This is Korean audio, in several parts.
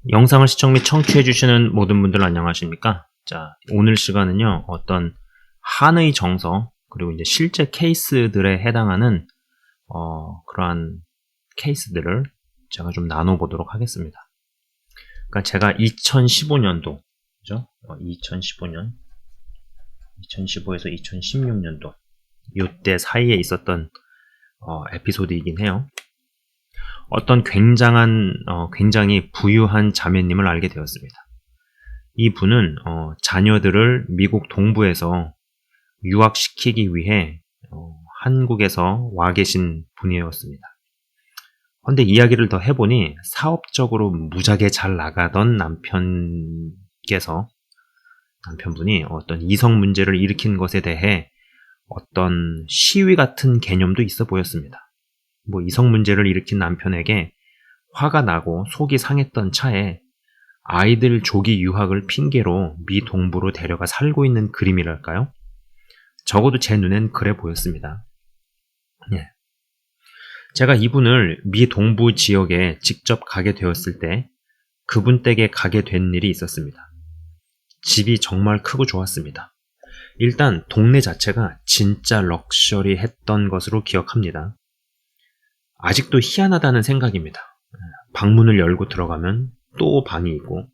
영상을 시청 및 청취해주시는 모든 분들 안녕하십니까? 자, 오늘 시간은요, 어떤 한의 정서, 그리고 이제 실제 케이스들에 해당하는, 그러한 케이스들을 제가 좀 나눠보도록 하겠습니다. 그러니까 제가 2015년도, 그죠? 2015에서 2016년도, 이때 사이에 있었던, 에피소드이긴 해요. 어떤 굉장히 부유한 자매님을 알게 되었습니다. 이 분은 자녀들을 미국 동부에서 유학시키기 위해 한국에서 와 계신 분이었습니다. 그런데 이야기를 더 해보니 사업적으로 무지하게 잘 나가던 남편분이 어떤 이성 문제를 일으킨 것에 대해 어떤 시위 같은 개념도 있어 보였습니다. 이성 문제를 일으킨 남편에게 화가 나고 속이 상했던 차에 아이들 조기 유학을 핑계로 미 동부로 데려가 살고 있는 그림이랄까요? 적어도 제 눈엔 그래 보였습니다. 예. 제가 이분을 미 동부 지역에 직접 가게 되었을 때 그분 댁에 가게 된 일이 있었습니다. 집이 정말 크고 좋았습니다. 일단 동네 자체가 진짜 럭셔리했던 것으로 기억합니다. 아직도 희한하다는 생각입니다. 방문을 열고 들어가면 또 방이 있고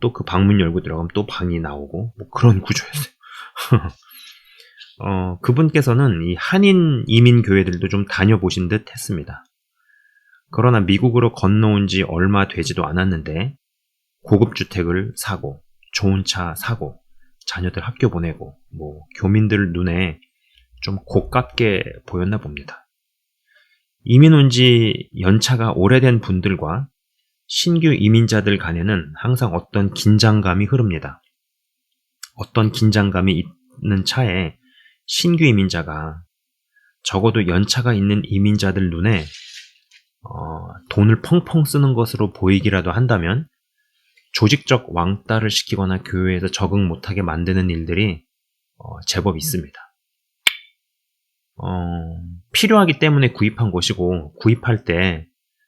또 그 방문 열고 들어가면 또 방이 나오고 그런 구조였어요. 그분께서는 이 한인 이민 교회들도 좀 다녀보신 듯 했습니다. 그러나 미국으로 건너온 지 얼마 되지도 않았는데 고급 주택을 사고 좋은 차 사고 자녀들 학교 보내고 교민들 눈에 좀 고깝게 보였나 봅니다. 이민 온 지 연차가 오래된 분들과 신규 이민자들 간에는 항상 어떤 긴장감이 흐릅니다. 어떤 긴장감이 있는 차에 신규 이민자가 적어도 연차가 있는 이민자들 눈에 돈을 펑펑 쓰는 것으로 보이기라도 한다면 조직적 왕따를 시키거나 교회에서 적응 못하게 만드는 일들이 제법 있습니다. 필요하기 때문에 구입한 것이고 구입할 때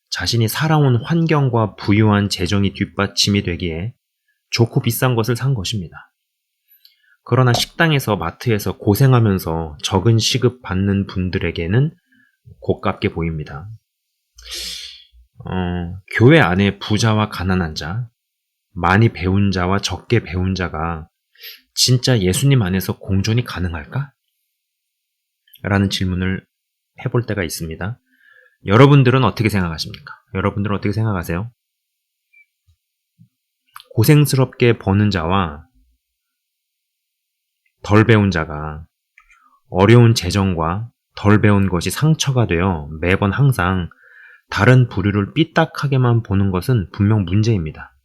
자신이 살아온 환경과 부유한 재정이 뒷받침이 되기에 좋고 비싼 것을 산 것입니다. 그러나 식당에서 마트에서 고생하면서 적은 시급 받는 분들에게는 고깝게 보입니다. 교회 안에 부자와 가난한 자, 많이 배운 자와 적게 배운 자가 진짜 예수님 안에서 공존이 가능할까? 라는 질문을 해볼 때가 있습니다. 여러분들은 어떻게 생각하십니까? 여러분들은 어떻게 생각하세요? 고생스럽게 버는 자와 덜 배운 자가 어려운 재정과 덜 배운 것이 상처가 되어 매번 항상 다른 부류를 삐딱하게만 보는 것은 분명 문제입니다.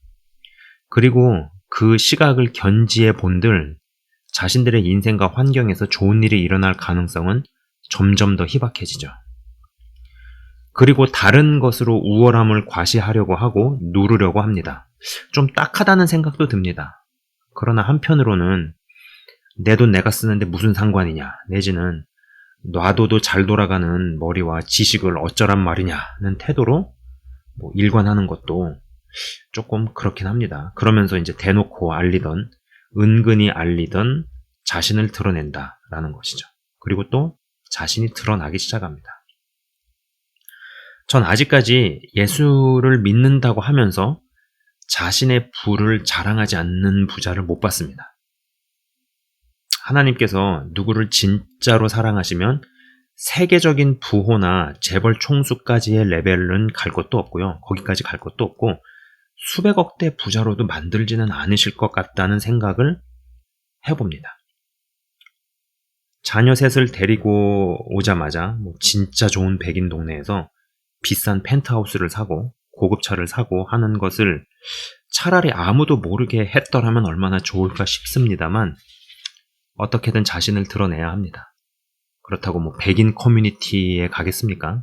그리고 그 시각을 견지해 본들 자신들의 인생과 환경에서 좋은 일이 일어날 가능성은 점점 더 희박해지죠. 그리고 다른 것으로 우월함을 과시하려고 하고 누르려고 합니다. 좀 딱하다는 생각도 듭니다. 그러나 한편으로는 내 돈 내가 쓰는데 무슨 상관이냐 내지는 놔둬도 잘 돌아가는 머리와 지식을 어쩌란 말이냐는 태도로 일관하는 것도 조금 그렇긴 합니다. 그러면서 이제 대놓고 알리던 은근히 알리던 자신을 드러낸다라는 것이죠. 그리고 또 자신이 드러나기 시작합니다. 전 아직까지 예수를 믿는다고 하면서 자신의 부를 자랑하지 않는 부자를 못 봤습니다. 하나님께서 누구를 진짜로 사랑하시면 세계적인 부호나 재벌 총수까지의 레벨은 갈 것도 없고요. 거기까지 갈 것도 없고 수백억대 부자로도 만들지는 않으실 것 같다는 생각을 해봅니다. 자녀 셋을 데리고 오자마자 진짜 좋은 백인 동네에서 비싼 펜트하우스를 사고 고급차를 사고 하는 것을 차라리 아무도 모르게 했더라면 얼마나 좋을까 싶습니다만 어떻게든 자신을 드러내야 합니다. 그렇다고 백인 커뮤니티에 가겠습니까?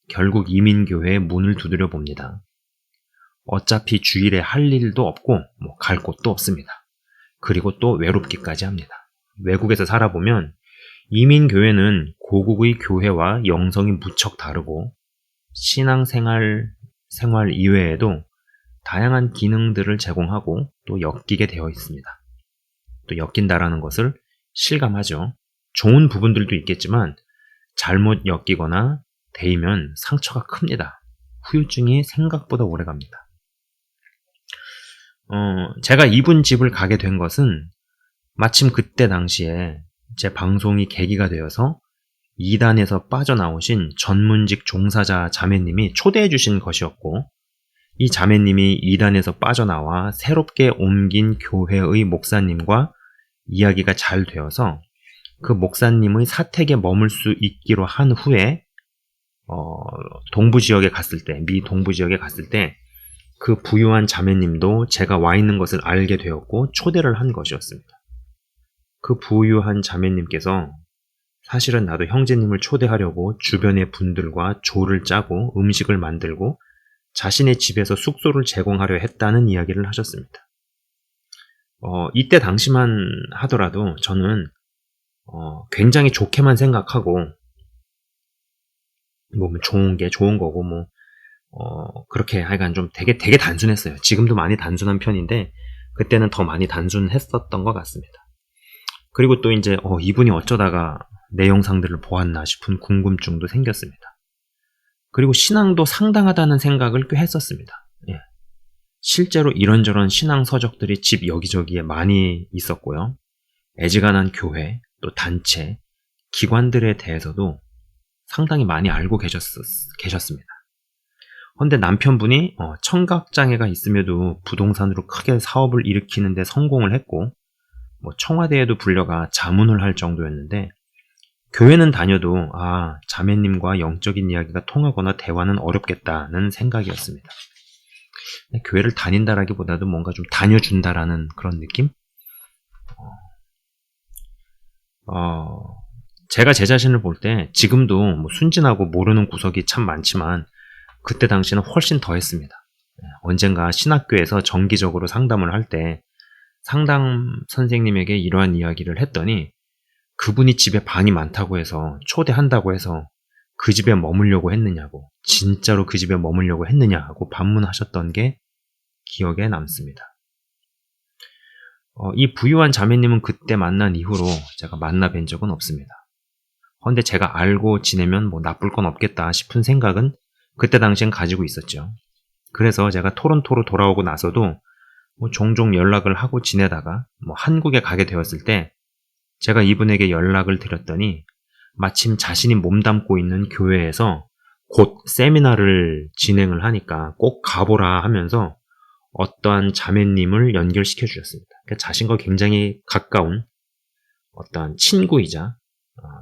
결국 이민교회에 문을 두드려 봅니다. 어차피 주일에 할 일도 없고 갈 곳도 없습니다. 그리고 또 외롭기까지 합니다. 외국에서 살아보면 이민교회는 고국의 교회와 영성이 무척 다르고 신앙생활 이외에도 다양한 기능들을 제공하고 또 엮이게 되어 있습니다. 또 엮인다라는 것을 실감하죠. 좋은 부분들도 있겠지만 잘못 엮이거나 데이면 상처가 큽니다. 후유증이 생각보다 오래갑니다. 제가 이분 집을 가게 된 것은 마침 그때 당시에 제 방송이 계기가 되어서 이단에서 빠져나오신 전문직 종사자 자매님이 초대해 주신 것이었고, 이 자매님이 이단에서 빠져나와 새롭게 옮긴 교회의 목사님과 이야기가 잘 되어서 그 목사님의 사택에 머물 수 있기로 한 후에 동부 지역에 갔을 때, 미 동부 지역에 갔을 때 그 부유한 자매님도 제가 와 있는 것을 알게 되었고 초대를 한 것이었습니다. 그 부유한 자매님께서 사실은 나도 형제님을 초대하려고 주변의 분들과 조를 짜고 음식을 만들고 자신의 집에서 숙소를 제공하려 했다는 이야기를 하셨습니다. 이때 당시만 하더라도 저는 굉장히 좋게만 생각하고 뭐 좋은 게 좋은 거고 그렇게 하여간 좀 되게 단순했어요. 지금도 많이 단순한 편인데 그때는 더 많이 단순했었던 것 같습니다. 그리고 또 이제 이분이 어쩌다가 내 영상들을 보았나 싶은 궁금증도 생겼습니다. 그리고 신앙도 상당하다는 생각을 꽤 했었습니다. 예. 실제로 이런저런 신앙 서적들이 집 여기저기에 많이 있었고요. 애지간한 교회, 또 단체, 기관들에 대해서도 상당히 많이 알고 계셨습니다. 그런데 남편분이 청각장애가 있음에도 부동산으로 크게 사업을 일으키는 데 성공을 했고 청와대에도 불려가 자문을 할 정도였는데 교회는 다녀도 자매님과 영적인 이야기가 통하거나 대화는 어렵겠다는 생각이었습니다. 교회를 다닌다라기보다도 뭔가 좀 다녀준다라는 그런 느낌? 제가 제 자신을 볼 때 지금도 순진하고 모르는 구석이 참 많지만 그때 당시는 훨씬 더 했습니다. 언젠가 신학교에서 정기적으로 상담을 할 때 상담 선생님에게 이러한 이야기를 했더니 그분이 집에 방이 많다고 해서 초대한다고 해서 그 집에 머물려고 했느냐고, 진짜로 그 집에 머물려고 했느냐고 반문하셨던 게 기억에 남습니다. 이 부유한 자매님은 그때 만난 이후로 제가 만나 뵌 적은 없습니다. 그런데 제가 알고 지내면 나쁠 건 없겠다 싶은 생각은 그때 당시엔 가지고 있었죠. 그래서 제가 토론토로 돌아오고 나서도 종종 연락을 하고 지내다가 한국에 가게 되었을 때 제가 이분에게 연락을 드렸더니 마침 자신이 몸담고 있는 교회에서 곧 세미나를 진행을 하니까 꼭 가보라 하면서 어떠한 자매님을 연결시켜 주셨습니다. 그러니까 자신과 굉장히 가까운 어떠한 친구이자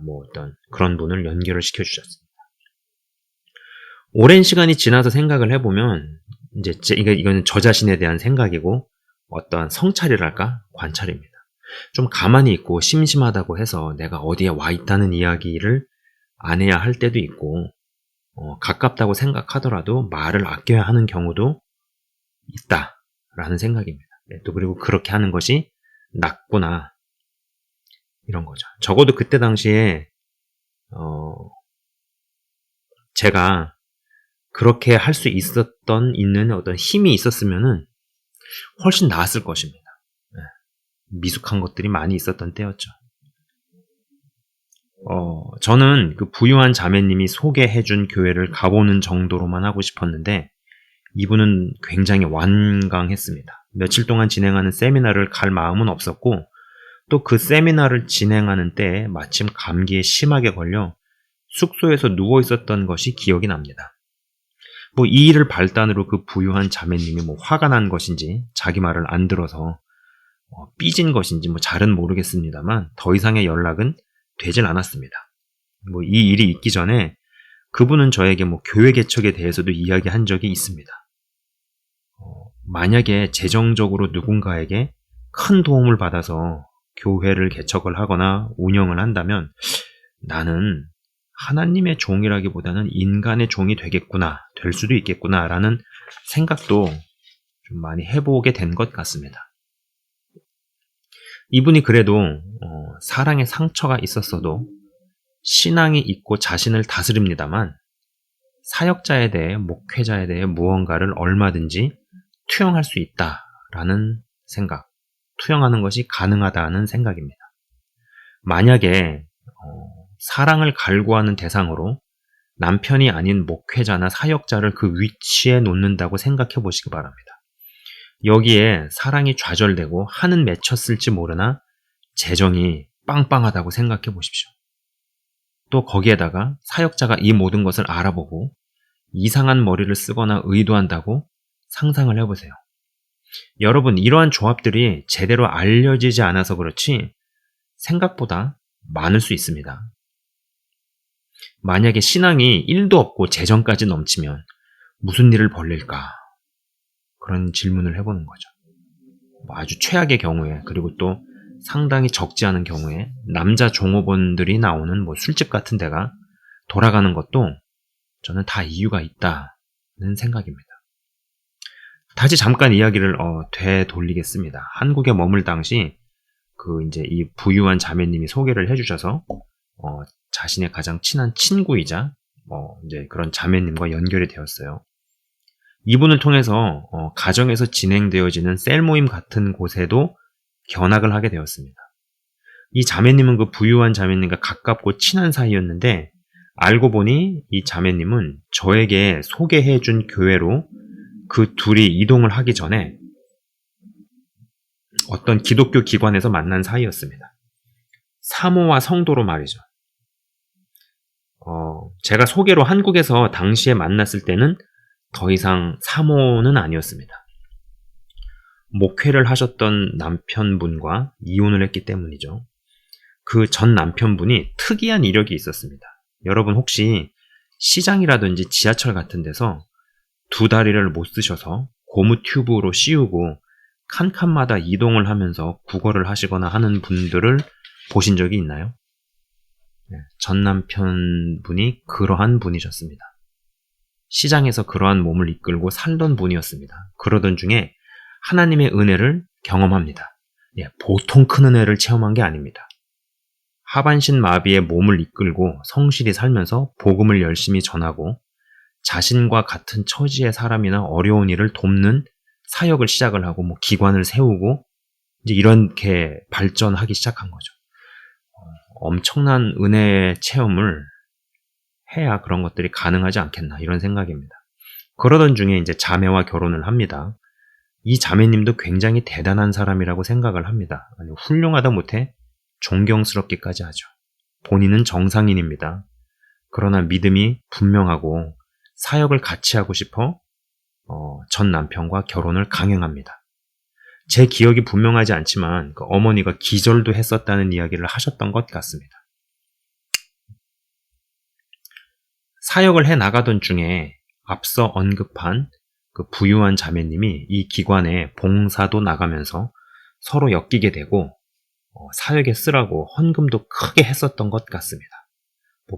어떤 그런 분을 연결을 시켜 주셨습니다. 오랜 시간이 지나서 생각을 해보면 이제 이거는 저 자신에 대한 생각이고 어떠한 성찰이랄까? 관찰입니다. 좀 가만히 있고 심심하다고 해서 내가 어디에 와 있다는 이야기를 안 해야 할 때도 있고 가깝다고 생각하더라도 말을 아껴야 하는 경우도 있다라는 생각입니다. 또 그리고 그렇게 하는 것이 낫구나 이런 거죠. 적어도 그때 당시에 제가 그렇게 할 수 있는 어떤 힘이 있었으면은 훨씬 나았을 것입니다. 미숙한 것들이 많이 있었던 때였죠. 저는 그 부유한 자매님이 소개해준 교회를 가보는 정도로만 하고 싶었는데 이분은 굉장히 완강했습니다. 며칠 동안 진행하는 세미나를 갈 마음은 없었고 또 그 세미나를 진행하는 때에 마침 감기에 심하게 걸려 숙소에서 누워 있었던 것이 기억이 납니다. 이 일을 발단으로 그 부유한 자매님이 화가 난 것인지 자기 말을 안 들어서 삐진 것인지 잘은 모르겠습니다만 더 이상의 연락은 되질 않았습니다. 이 일이 있기 전에 그분은 저에게 교회 개척에 대해서도 이야기한 적이 있습니다. 만약에 재정적으로 누군가에게 큰 도움을 받아서 교회를 개척을 하거나 운영을 한다면 나는 하나님의 종이라기보다는 인간의 종이 되겠구나, 될 수도 있겠구나라는 생각도 좀 많이 해보게 된 것 같습니다. 이분이 그래도 사랑의 상처가 있었어도 신앙이 있고 자신을 다스립니다만 사역자에 대해, 목회자에 대해 무언가를 얼마든지 투영할 수 있다라는 생각, 투영하는 것이 가능하다는 생각입니다. 만약에 사랑을 갈구하는 대상으로 남편이 아닌 목회자나 사역자를 그 위치에 놓는다고 생각해 보시기 바랍니다. 여기에 사랑이 좌절되고 한은 맺혔을지 모르나 재정이 빵빵하다고 생각해 보십시오. 또 거기에다가 사역자가 이 모든 것을 알아보고 이상한 머리를 쓰거나 의도한다고 상상을 해보세요. 여러분, 이러한 조합들이 제대로 알려지지 않아서 그렇지 생각보다 많을 수 있습니다. 만약에 신앙이 1도 없고 재정까지 넘치면 무슨 일을 벌릴까? 그런 질문을 해보는 거죠. 아주 최악의 경우에, 그리고 또 상당히 적지 않은 경우에 남자 종업원들이 나오는 술집 같은 데가 돌아가는 것도 저는 다 이유가 있다는 생각입니다. 다시 잠깐 이야기를 되돌리겠습니다. 한국에 머물 당시 이제 이 부유한 자매님이 소개를 해주셔서 자신의 가장 친한 친구이자 이제 그런 자매님과 연결이 되었어요. 이분을 통해서 가정에서 진행되어지는 셀 모임 같은 곳에도 견학을 하게 되었습니다. 이 자매님은 그 부유한 자매님과 가깝고 친한 사이였는데 알고 보니 이 자매님은 저에게 소개해준 교회로 그 둘이 이동을 하기 전에 어떤 기독교 기관에서 만난 사이였습니다. 사모와 성도로 말이죠. 제가 소개로 한국에서 당시에 만났을 때는 더 이상 사모는 아니었습니다. 목회를 하셨던 남편분과 이혼을 했기 때문이죠. 그 전 남편분이 특이한 이력이 있었습니다. 여러분 혹시 시장이라든지 지하철 같은 데서 두 다리를 못 쓰셔서 고무 튜브로 씌우고 칸칸마다 이동을 하면서 구걸을 하시거나 하는 분들을 보신 적이 있나요? 전 남편분이 그러한 분이셨습니다. 시장에서 그러한 몸을 이끌고 살던 분이었습니다. 그러던 중에 하나님의 은혜를 경험합니다. 보통 큰 은혜를 체험한 게 아닙니다. 하반신 마비의 몸을 이끌고 성실히 살면서 복음을 열심히 전하고 자신과 같은 처지의 사람이나 어려운 일을 돕는 사역을 시작을 하고 기관을 세우고 이제 이렇게 발전하기 시작한 거죠. 엄청난 은혜의 체험을 해야 그런 것들이 가능하지 않겠나 이런 생각입니다. 그러던 중에 이제 자매와 결혼을 합니다. 이 자매님도 굉장히 대단한 사람이라고 생각을 합니다. 아니, 훌륭하다 못해 존경스럽기까지 하죠. 본인은 정상인입니다. 그러나 믿음이 분명하고 사역을 같이 하고 싶어 전 남편과 결혼을 강행합니다. 제 기억이 분명하지 않지만 어머니가 기절도 했었다는 이야기를 하셨던 것 같습니다. 사역을 해 나가던 중에 앞서 언급한 그 부유한 자매님이 이 기관에 봉사도 나가면서 서로 엮이게 되고 사역에 쓰라고 헌금도 크게 했었던 것 같습니다.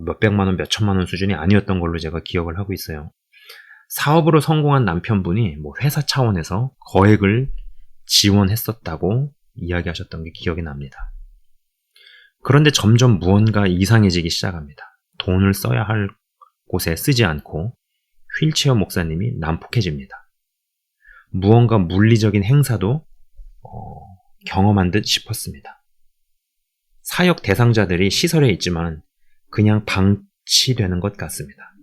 몇백만 원, 몇천만 원 수준이 아니었던 걸로 제가 기억을 하고 있어요. 사업으로 성공한 남편분이 회사 차원에서 거액을 지원했었다고 이야기하셨던 게 기억이 납니다. 그런데 점점 무언가 이상해지기 시작합니다. 돈을 써야 할 곳에 쓰지 않고 휠체어 목사님이 난폭해집니다. 무언가 물리적인 행사도 경험한 듯 싶었습니다. 사역 대상자들이 시설에 있지만 그냥 방치되는 것 같습니다.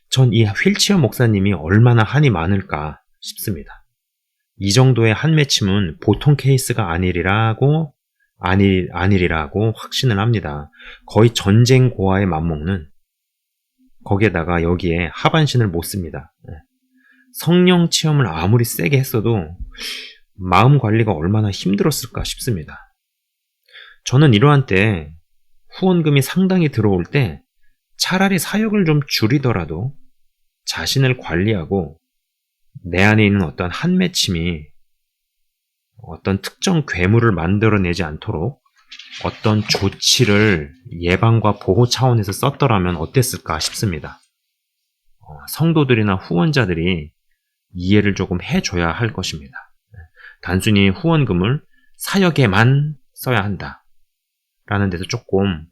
전 이 휠체어 목사님이 얼마나 한이 많을까 싶습니다. 이 정도의 한맺힘은 보통 케이스가 아니리라고 확신을 합니다. 거의 전쟁 고아에 맞먹는, 거기에다가 여기에 하반신을 못 씁니다. 성령 체험을 아무리 세게 했어도 마음 관리가 얼마나 힘들었을까 싶습니다. 저는 이러한 때 후원금이 상당히 들어올 때 차라리 사역을 좀 줄이더라도 자신을 관리하고 내 안에 있는 어떤 한맺힘이 어떤 특정 괴물을 만들어내지 않도록 어떤 조치를 예방과 보호 차원에서 썼더라면 어땠을까 싶습니다. 성도들이나 후원자들이 이해를 조금 해줘야 할 것입니다. 단순히 후원금을 사역에만 써야 한다 라는 데서 조금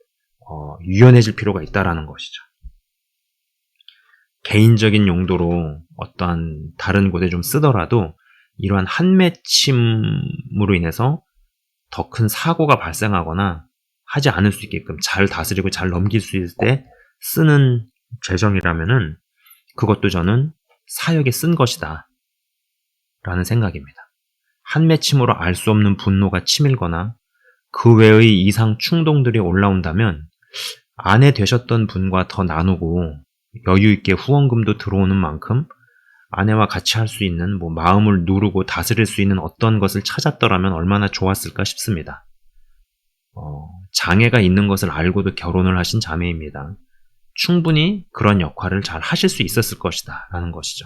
유연해질 필요가 있다라는 것이죠. 개인적인 용도로 어떠한 다른 곳에 좀 쓰더라도 이러한 한맺힘으로 인해서 더 큰 사고가 발생하거나 하지 않을 수 있게끔 잘 다스리고 잘 넘길 수 있을 때 쓰는 재정이라면은 그것도 저는 사역에 쓴 것이다 라는 생각입니다. 한맺힘으로 알 수 없는 분노가 치밀거나 그 외의 이상 충동들이 올라온다면 아내 되셨던 분과 더 나누고 여유있게 후원금도 들어오는 만큼 아내와 같이 할 수 있는 마음을 누르고 다스릴 수 있는 어떤 것을 찾았더라면 얼마나 좋았을까 싶습니다. 장애가 있는 것을 알고도 결혼을 하신 자매입니다. 충분히 그런 역할을 잘 하실 수 있었을 것이다 라는 것이죠.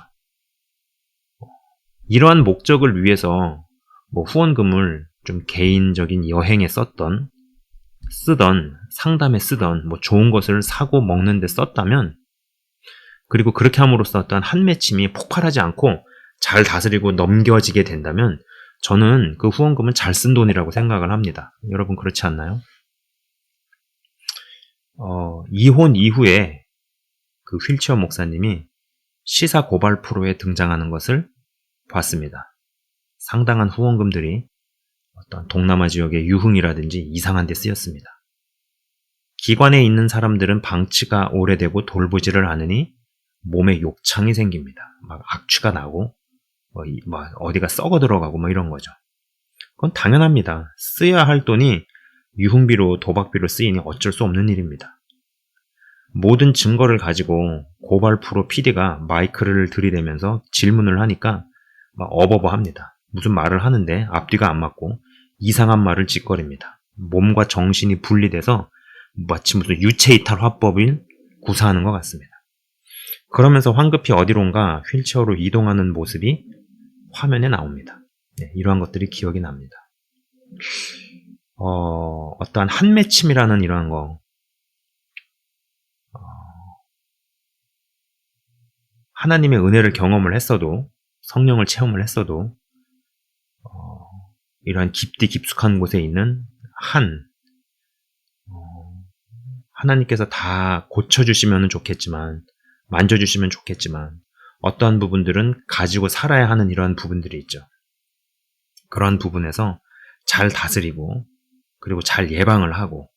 이러한 목적을 위해서 후원금을 좀 개인적인 여행에 쓰던 상담에 쓰던 좋은 것을 사고 먹는 데 썼다면, 그리고 그렇게 함으로써 어떤 한맺힘이 폭발하지 않고 잘 다스리고 넘겨지게 된다면 저는 그 후원금은 잘 쓴 돈이라고 생각을 합니다. 여러분 그렇지 않나요? 이혼 이후에 그 휠체어 목사님이 시사 고발 프로에 등장하는 것을 봤습니다. 상당한 후원금들이 어떤 동남아 지역의 유흥이라든지 이상한 데 쓰였습니다. 기관에 있는 사람들은 방치가 오래되고 돌보지를 않으니 몸에 욕창이 생깁니다. 막 악취가 나고 어디가 썩어 들어가고 이런 거죠. 그건 당연합니다. 써야 할 돈이 유흥비로 도박비로 쓰이니 어쩔 수 없는 일입니다. 모든 증거를 가지고 고발 프로 PD가 마이크를 들이대면서 질문을 하니까 어버버합니다. 무슨 말을 하는데 앞뒤가 안 맞고 이상한 말을 짓거립니다. 몸과 정신이 분리돼서 마치 무슨 유체이탈 화법을 구사하는 것 같습니다. 그러면서 황급히 어디론가 휠체어로 이동하는 모습이 화면에 나옵니다. 네, 이러한 것들이 기억이 납니다. 어떠한 한맺힘이라는 이러한 거, 하나님의 은혜를 경험을 했어도, 성령을 체험을 했어도, 이러한 깊디 깊숙한 곳에 있는 하나님께서 다 고쳐주시면 좋겠지만, 만져주시면 좋겠지만, 어떠한 부분들은 가지고 살아야 하는 이러한 부분들이 있죠. 그러한 부분에서 잘 다스리고, 그리고 잘 예방을 하고,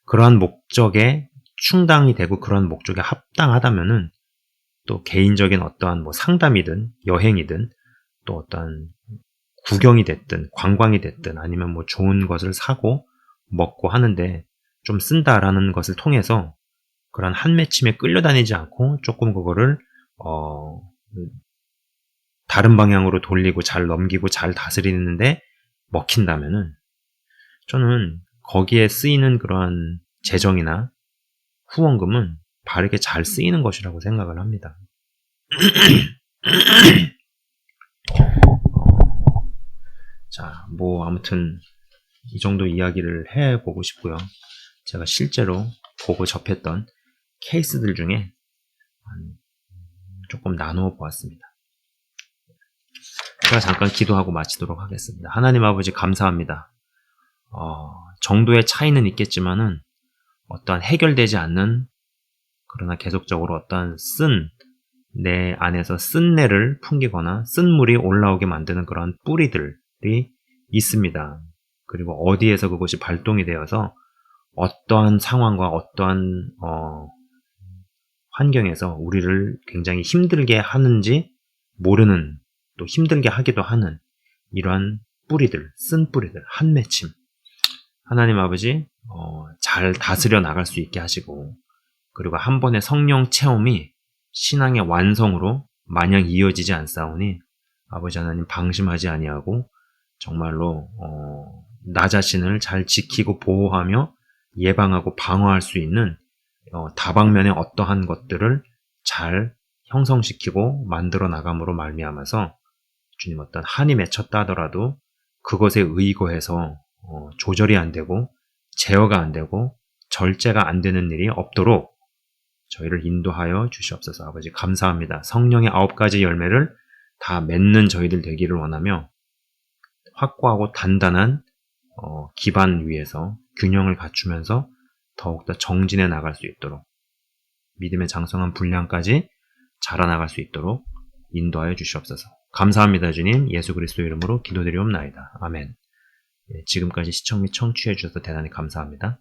그러한 목적에 충당이 되고 그러한 목적에 합당하다면은 또 개인적인 어떠한 상담이든 여행이든 또 어떠한 구경이 됐든 관광이 됐든 아니면 좋은 것을 사고 먹고 하는데 좀 쓴다라는 것을 통해서 그런 한맺힘에 끌려다니지 않고 조금 그거를 다른 방향으로 돌리고 잘 넘기고 잘 다스리는데 먹힌다면은 저는 거기에 쓰이는 그러한 재정이나 후원금은 바르게 잘 쓰이는 것이라고 생각을 합니다. 자, 아무튼 이 정도 이야기를 해보고 싶고요. 제가 실제로 보고 접했던 케이스들 중에 조금 나누어 보았습니다. 제가 잠깐 기도하고 마치도록 하겠습니다. 하나님 아버지 감사합니다. 정도의 차이는 있겠지만은 어떠한 해결되지 않는, 그러나 계속적으로 어떠한 내 안에서 쓴내를 풍기거나 쓴물이 올라오게 만드는 그런 뿌리들이 있습니다. 그리고 어디에서 그것이 발동이 되어서 어떠한 상황과 어떠한 환경에서 우리를 굉장히 힘들게 하는지 모르는, 또 힘들게 하기도 하는 이러한 뿌리들, 쓴 뿌리들, 한맺힘, 하나님 아버지 잘 다스려 나갈 수 있게 하시고, 그리고 한 번의 성령 체험이 신앙의 완성으로 마냥 이어지지 않사오니 아버지 하나님 방심하지 아니하고 정말로 나 자신을 잘 지키고 보호하며 예방하고 방어할 수 있는 다방면의 어떠한 것들을 잘 형성시키고 만들어 나감으로 말미암아서 주님 어떤 한이 맺혔다 하더라도 그것에 의거해서 조절이 안 되고 제어가 안 되고 절제가 안 되는 일이 없도록 저희를 인도하여 주시옵소서. 아버지 감사합니다. 성령의 9가지 열매를 다 맺는 저희들 되기를 원하며 확고하고 단단한 기반 위에서 균형을 갖추면서 더욱더 정진해 나갈 수 있도록 믿음의 장성한 분량까지 자라나갈 수 있도록 인도하여 주시옵소서. 감사합니다, 주님. 예수 그리스도 이름으로 기도드리옵나이다. 아멘. 지금까지 시청 및 청취해 주셔서 대단히 감사합니다.